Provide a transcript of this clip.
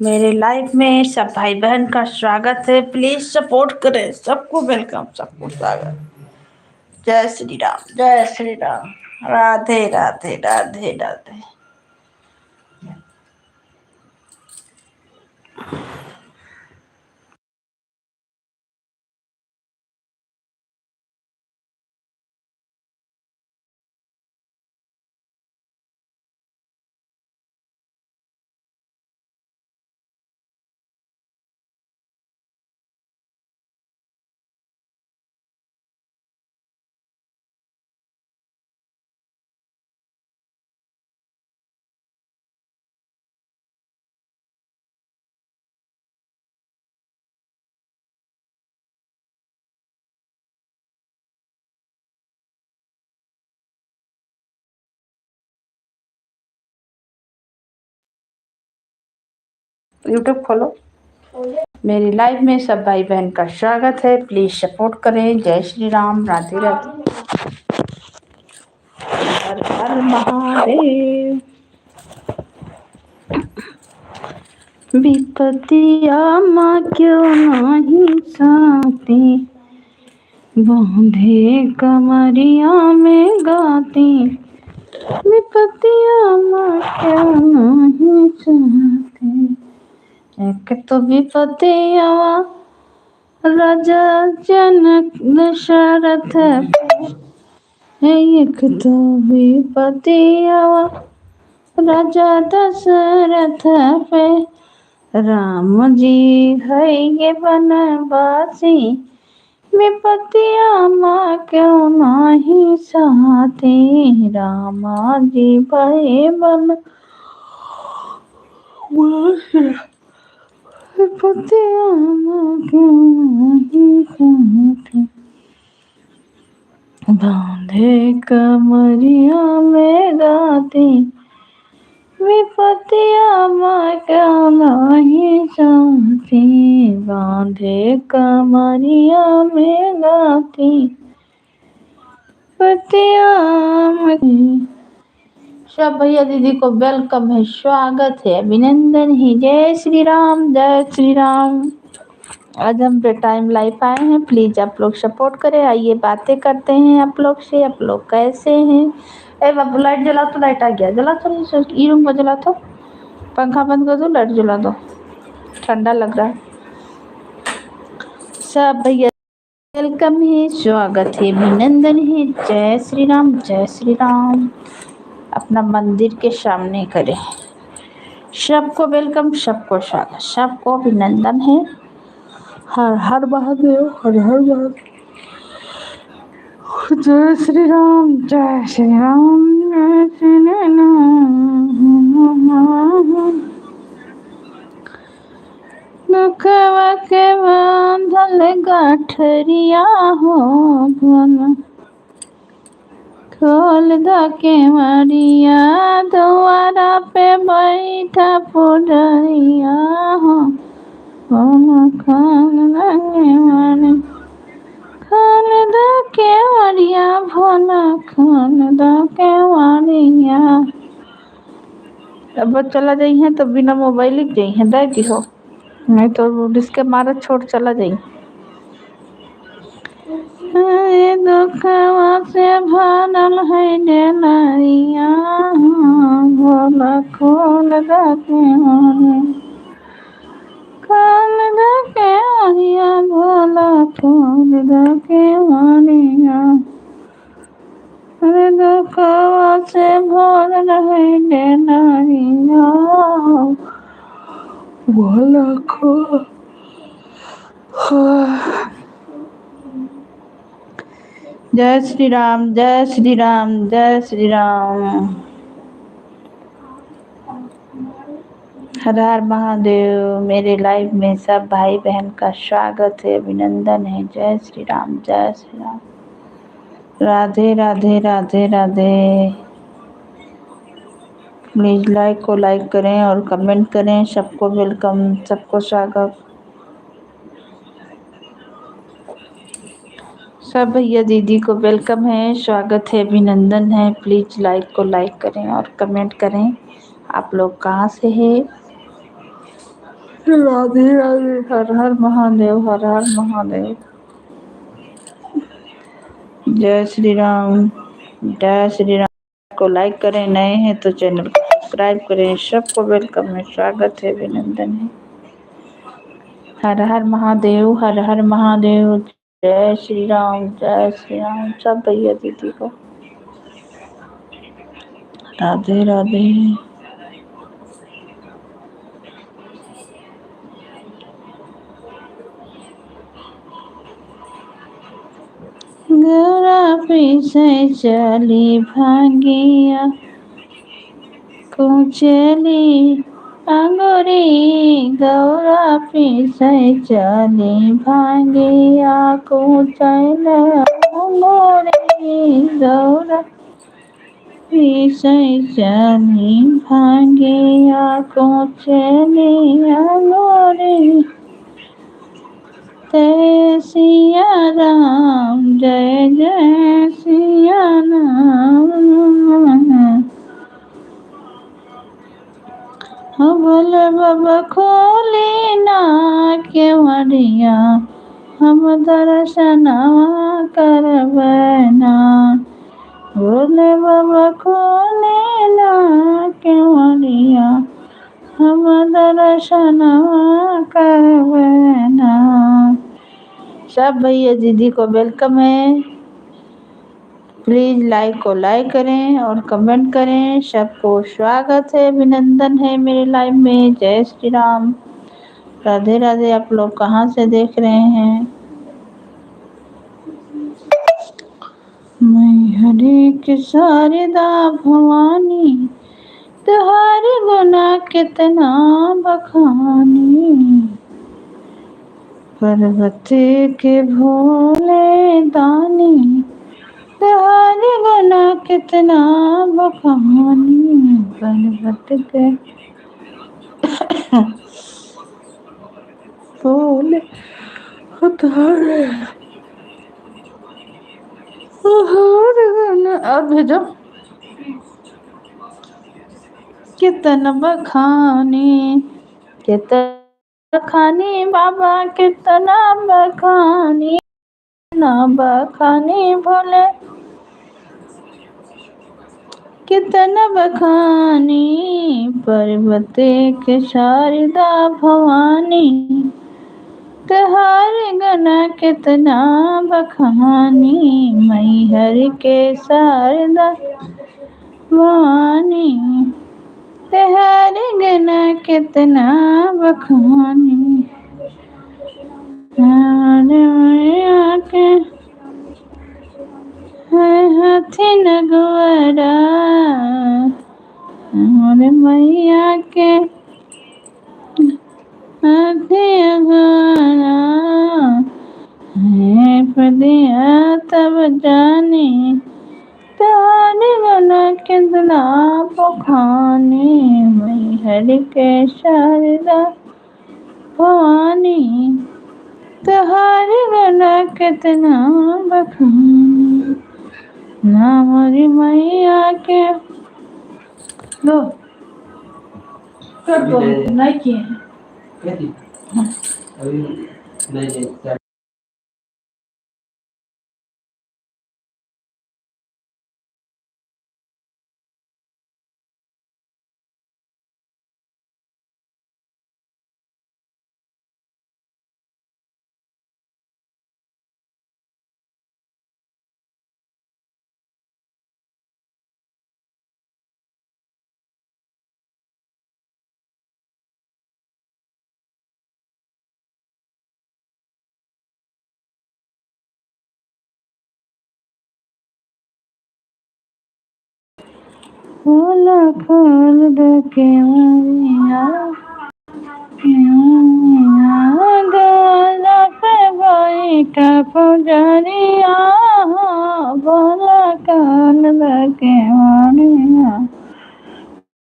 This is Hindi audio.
मेरे लाइफ में सब भाई बहन का स्वागत है। प्लीज सपोर्ट करें। सबको वेलकम, सबको स्वागत। जय श्री राम, जय श्री राम। राधे राधे राधे राधे। यूट्यूब खोलो। मेरी लाइफ में सब भाई बहन का स्वागत है। प्लीज सपोर्ट करें। जय श्री राम, राधे राधे। हर हर महादेव। विपतिया माँ क्यों नहीं साथी, बांधे कमरिया में गाती। विपतिया माँ क्यों नहीं चाहती। एक तो विपतिया राजा जनक दशरथ पे, एक तो विपतिया राजा दशरथ पे। राम जी है ये बनवासी, विपतिया माँ क्यों नहीं सहती। रामा जी भये बन विपतिया माँ क्यों नहीं सहती। बांधे कमरिया में गाती, विपतिया माँ क्यों नहीं सहती। बांधे कमरिया में गाती, विपतिया माँ। सब भैया दीदी को वेलकम है, स्वागत है, अभिनंदन है। जय श्री राम, जय श्री राम। आज हम पे टाइम लाइफ आए हैं। प्लीज आप लोग सपोर्ट करें। आइए बातें करते हैं आप लोग से। आप लोग कैसे हैं? ए बाबू लाइट जला तो। लाइट आ गया, जला तो। ई रूम को जला तो। पंखा बंद कर दो, लाइट जला दो, ठंडा लग रहा है। सब भैया वेलकम है, स्वागत है, अभिनंदन है। जय श्री राम, जय श्री राम। अपना मंदिर के सामने करें। सबको वेलकम, सबको स्वागत, सबको अभिनंदन है। हर हर महादेव, हर हर महादेव। जय श्री राम, जय श्री राम, जय श्री राम। दुखवा के बांधल गाठरिया हो भन, खोल द के मरिया द्वारा पे बैठा पुरैया हो। खान मन खान द के मरिया भोला, खान द के मरिया। अब चला जाइए तो बिना मोबाइल ही जाइए, दे दी हो, नहीं तो जिसके मारा छोड़ चला जाइए। दुखवा से भरल है डेलरिया, भोला खोल दके खोल दके मरिया, भोला खोल दके मरिया। दुखवा से भरल है डेलरिया, भोला खोल। जय श्री राम, जय श्री राम, जय श्री राम। हर हर महादेव। मेरे लाइफ में सब भाई बहन का स्वागत है, अभिनंदन है। जय श्री राम, जय श्री राम। राधे राधे राधे राधे। प्लीज लाइक को लाइक करें और कमेंट करें। सबको वेलकम, सबको स्वागत। सब भैया दीदी को वेलकम है, स्वागत है, अभिनंदन है। प्लीज लाइक को लाइक करें और कमेंट करें। आप लोग कहाँ से हैं? राधे राधे। हर हर महादेव, हर हर महादेव। जय श्री राम, जय श्री राम। को लाइक करें, नए हैं तो चैनल को सब्सक्राइब करें। सबको वेलकम है, स्वागत है, अभिनंदन है। हर हर महादेव, हर हर महादेव। जय श्री राम, जय श्री राम। सब भैया दीदी को राधे राधे। गौरा पीछे चली भांगिया को चली अंगोरी। गौरा पीछे चली भांगिया को चल अंगोरी। गौरा पीछे चली भांगिया को चली अंगोरी। जय सिया राम, जय जय सिया राम। भोले बाबा खोली ना केवड़िया, हम दर्शनवा करबैना। भोले बाबा खोली ना केवड़िया, हम दर्शनवा करबैना। सब भैया दीदी को वेलकम है। प्लीज लाइक को लाइक करें और कमेंट करें। सबको स्वागत है, अभिनंदन है मेरे लाइव में। जय श्री राम, राधे राधे। आप लोग कहाँ से देख रहे हैं? मैं हरे के शारदा भवानी, तुम्हारे गुना कितना बखानी। पर्वत के भोले दानी, तुम्हारे गुना कितना बखानी। पर्वत के भोले तुम्हारे गुना। और भेजो। कितना बखानी, कितना बखानी बाबा, कितना बखानी, कितना बखानी भोले, कितना बखानी। पर्वत के शारदा भवानी, तुम्हारे गुना कितना बखानी। मैहर के शारदा भवानी, तुम्हारे गुना कितना बखानी। मैया के हाथी नगवारा, हमारे मैया के हाथी नगवारा है। पदिया तब जाने, तुम्हारे गुना कितना बखानी। मैहर के शारदा भवानी, तुम्हारे गुना कितना बखानी। ना हमारी मैया के लो कर दो, नहीं किए हैं। खोला खोल दो केवड़िया, गला पे बैठा पुजरिया।